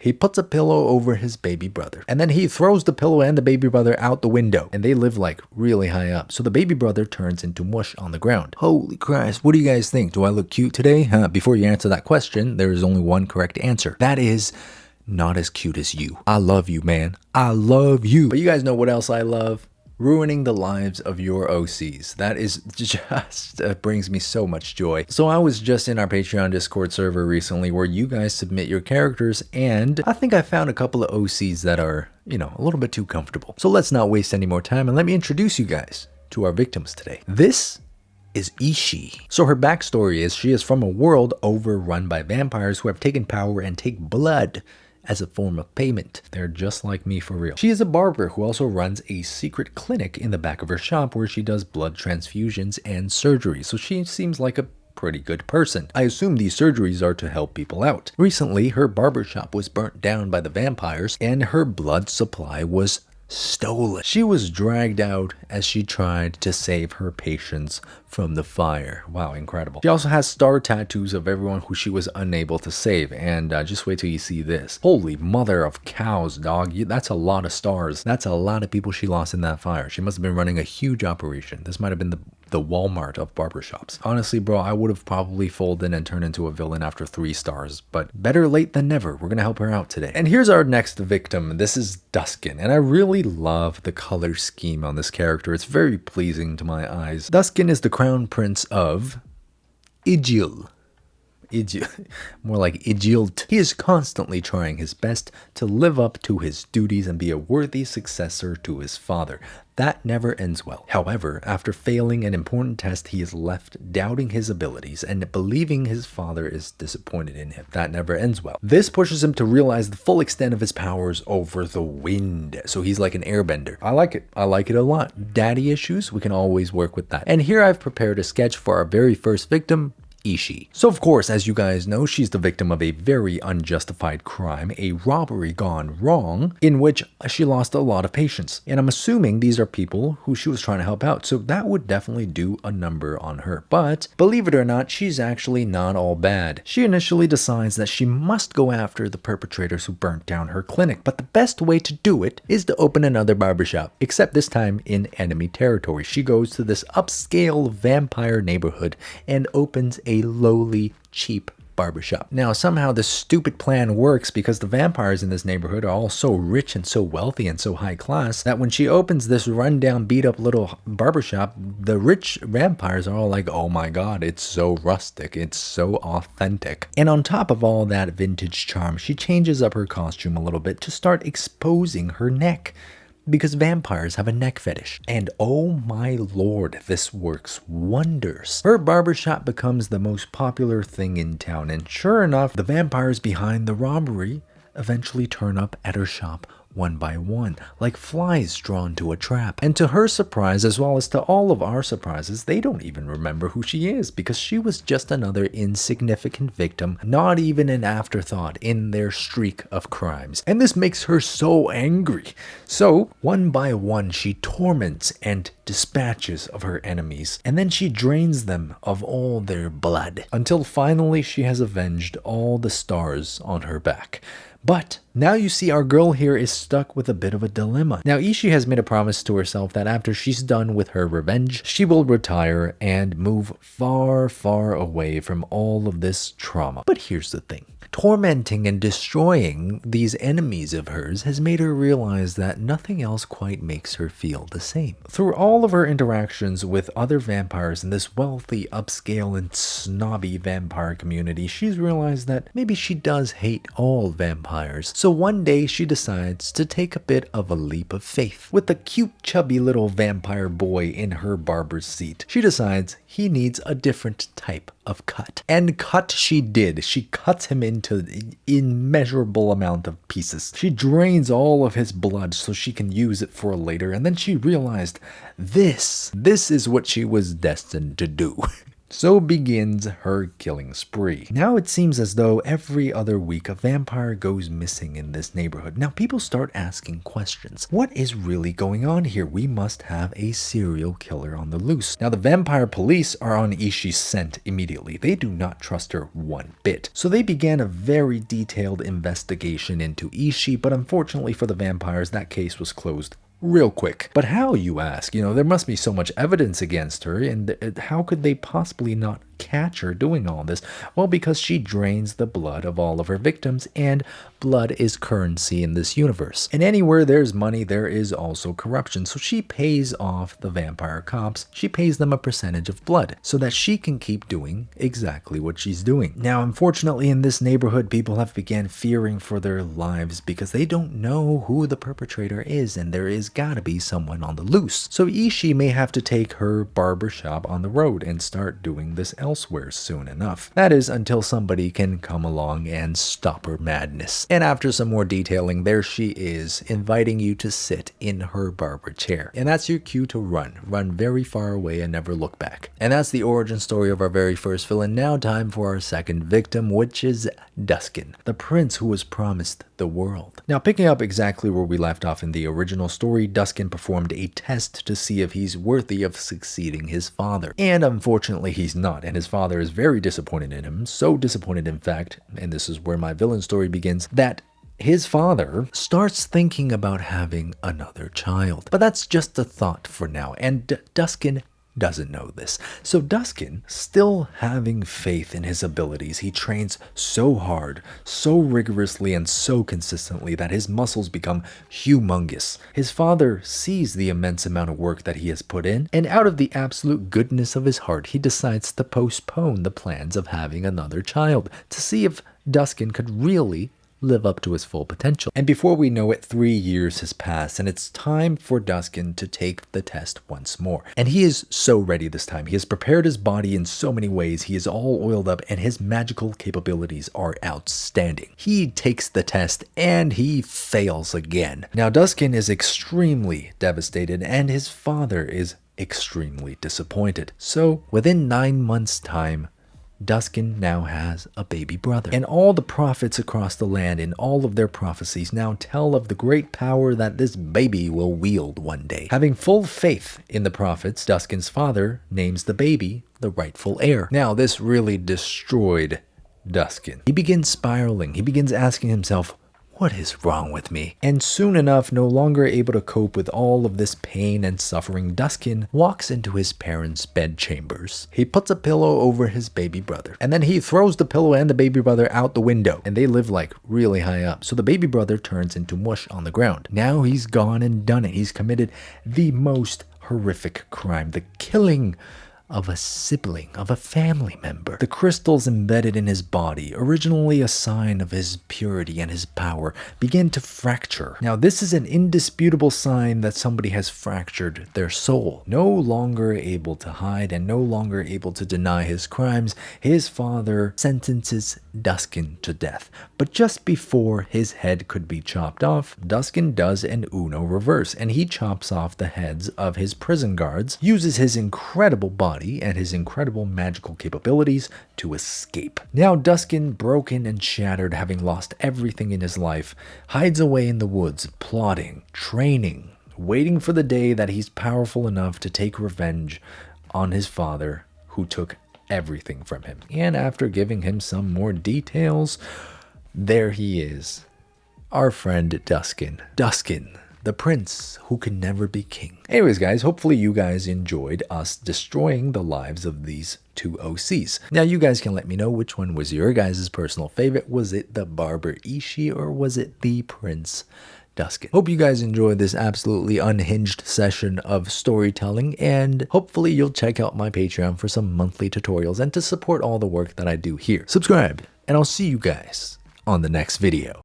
He puts a pillow over his baby brother, and then he throws the pillow and the baby brother out the window, and they live like really high up. So the baby brother turns into mush on the ground. Holy Christ, what do you guys think? Do I look cute today? Before you answer that question, there is only one correct answer. That is not as cute as you. I love you, man. I love you. But you guys know what else I love? Ruining the lives of your OCs. That is just brings me so much joy. So I was just in our Patreon Discord server recently where you guys submit your characters, and I think I found a couple of OCs that are, you know, a little bit too comfortable. So let's not waste any more time and let me introduce you guys to our victims today. This is Ishii. So her backstory is she is from a world overrun by vampires who have taken power and take blood as a form of payment. They're just like me for real. She is a barber who also runs a secret clinic in the back of her shop where she does blood transfusions and surgery. So she seems like a pretty good person. I assume these surgeries are to help people out. Recently, her barbershop was burnt down by the vampires and her blood supply was stolen. She was dragged out as she tried to save her patients from the fire. Wow, incredible. She also has star tattoos of everyone who she was unable to save, and just wait till you see this. Holy mother of cows, dog. That's a lot of stars. That's a lot of people she lost in that fire. She must have been running a huge operation. This might have been the Walmart of barbershops. Honestly, bro, I would have probably folded and turned into a villain after 3 stars, but better late than never. We're gonna help her out today. And here's our next victim. This is Duskin, and I really love the color scheme on this character. It's very pleasing to my eyes. Duskin is the crown prince of Ijil. More like Ijilt. He is constantly trying his best to live up to his duties and be a worthy successor to his father. That never ends well. However, after failing an important test, he is left doubting his abilities and believing his father is disappointed in him. That never ends well. This pushes him to realize the full extent of his powers over the wind. So he's like an airbender. I like it. I like it a lot. Daddy issues, we can always work with that. And here I've prepared a sketch for our very first victim, Ishii. So of course, as you guys know, she's the victim of a very unjustified crime, a robbery gone wrong, in which she lost a lot of patients. And I'm assuming these are people who she was trying to help out, so that would definitely do a number on her. But believe it or not, she's actually not all bad. She initially decides that she must go after the perpetrators who burnt down her clinic, but the best way to do it is to open another barbershop, except this time in enemy territory. She goes to this upscale vampire neighborhood and opens a lowly, cheap barbershop. Now, somehow this stupid plan works because the vampires in this neighborhood are all so rich and so wealthy and so high class that when she opens this rundown, beat up little barbershop, the rich vampires are all like, oh my god, it's so rustic, it's so authentic. And on top of all that vintage charm, she changes up her costume a little bit to start exposing her neck, because vampires have a neck fetish. And oh my lord, this works wonders. Her barbershop becomes the most popular thing in town, and sure enough, the vampires behind the robbery eventually turn up at her shop one by one, like flies drawn to a trap. And to her surprise, as well as to all of our surprises, they don't even remember who she is, because she was just another insignificant victim, not even an afterthought in their streak of crimes. And this makes her so angry. So, one by one, she torments and dispatches of her enemies, and then she drains them of all their blood, until finally she has avenged all the stars on her back. But now you see our girl here is stuck with a bit of a dilemma. Now Ishii has made a promise to herself that after she's done with her revenge, she will retire and move far, far away from all of this trauma. But here's the thing. Tormenting and destroying these enemies of hers has made her realize that nothing else quite makes her feel the same. Through all of her interactions with other vampires in this wealthy, upscale, and snobby vampire community, she's realized that maybe she does hate all vampires. So one day she decides to take a bit of a leap of faith. With the cute, chubby little vampire boy in her barber's seat, she decides he needs a different type of cut. And cut she did. She cuts him into immeasurable amount of pieces. She drains all of his blood so she can use it for later, and then she realized this is what she was destined to do. So begins her killing spree. Now it seems as though every other week a vampire goes missing in this neighborhood. Now people start asking questions. What is really going on here? We must have a serial killer on the loose. Now the vampire police are on Ishii's scent immediately. They do not trust her one bit. So they began a very detailed investigation into Ishii, but unfortunately for the vampires, that case was closed real quick. But how, you ask? You know, there must be so much evidence against her, and how could they possibly not catch her doing all this? Well, because she drains the blood of all of her victims, and blood is currency in this universe. And anywhere there's money, there is also corruption. So she pays off the vampire cops. She pays them a percentage of blood so that she can keep doing exactly what she's doing. Now, unfortunately, in this neighborhood, people have began fearing for their lives because they don't know who the perpetrator is, and there is gotta be someone on the loose. So Ishii may have to take her barbershop on the road and start doing this elsewhere soon enough. That is, until somebody can come along and stop her madness. And after some more detailing, there she is, inviting you to sit in her barber chair. And that's your cue to run. Run very far away and never look back. And that's the origin story of our very first villain. Now time for our second victim, which is Duskin, the prince who was promised the world. Now picking up exactly where we left off in the original story, Duskin performed a test to see if he's worthy of succeeding his father. And unfortunately he's not, and his father is very disappointed in him. So disappointed, in fact, and this is where my villain story begins, that his father starts thinking about having another child. But that's just a thought for now, and Duskin doesn't know this. So Duskin, still having faith in his abilities, he trains so hard, so rigorously, and so consistently that his muscles become humongous. His father sees the immense amount of work that he has put in, and out of the absolute goodness of his heart, he decides to postpone the plans of having another child to see if Duskin could really live up to his full potential. And before we know it, 3 years has passed, and it's time for Duskin to take the test once more. And he is so ready this time. He has prepared his body in so many ways. He is all oiled up, and his magical capabilities are outstanding. He takes the test, and he fails again. Now, Duskin is extremely devastated, and his father is extremely disappointed. So, within 9 months' time, Duskin now has a baby brother. And all the prophets across the land in all of their prophecies now tell of the great power that this baby will wield one day. Having full faith in the prophets, Duskin's father names the baby the rightful heir. Now, this really destroyed Duskin. He begins spiraling. He begins asking himself, what is wrong with me? And soon enough, no longer able to cope with all of this pain and suffering, Duskin walks into his parents' bedchambers. He puts a pillow over his baby brother, and then he throws the pillow and the baby brother out the window, and they live like really high up. So the baby brother turns into mush on the ground. Now he's gone and done it. He's committed the most horrific crime, the killing of a sibling, of a family member. The crystals embedded in his body, originally a sign of his purity and his power, begin to fracture. Now, this is an indisputable sign that somebody has fractured their soul. No longer able to hide and no longer able to deny his crimes, his father sentences Duskin to death. But just before his head could be chopped off, Duskin does an Uno reverse, and he chops off the heads of his prison guards, uses his incredible body and his incredible magical capabilities to escape. Now Duskin, broken and shattered, having lost everything in his life, hides away in the woods, plotting, training, waiting for the day that he's powerful enough to take revenge on his father, who took everything from him. And after giving him some more details, there he is, our friend Duskin. Duskin, the prince who can never be king. Anyways, guys, hopefully you guys enjoyed us destroying the lives of these two OCs. Now, you guys can let me know which one was your guys' personal favorite. Was it the barber Ishii, or was it the prince Duskin? Hope you guys enjoyed this absolutely unhinged session of storytelling, and hopefully you'll check out my Patreon for some monthly tutorials and to support all the work that I do here. Subscribe, and I'll see you guys on the next video.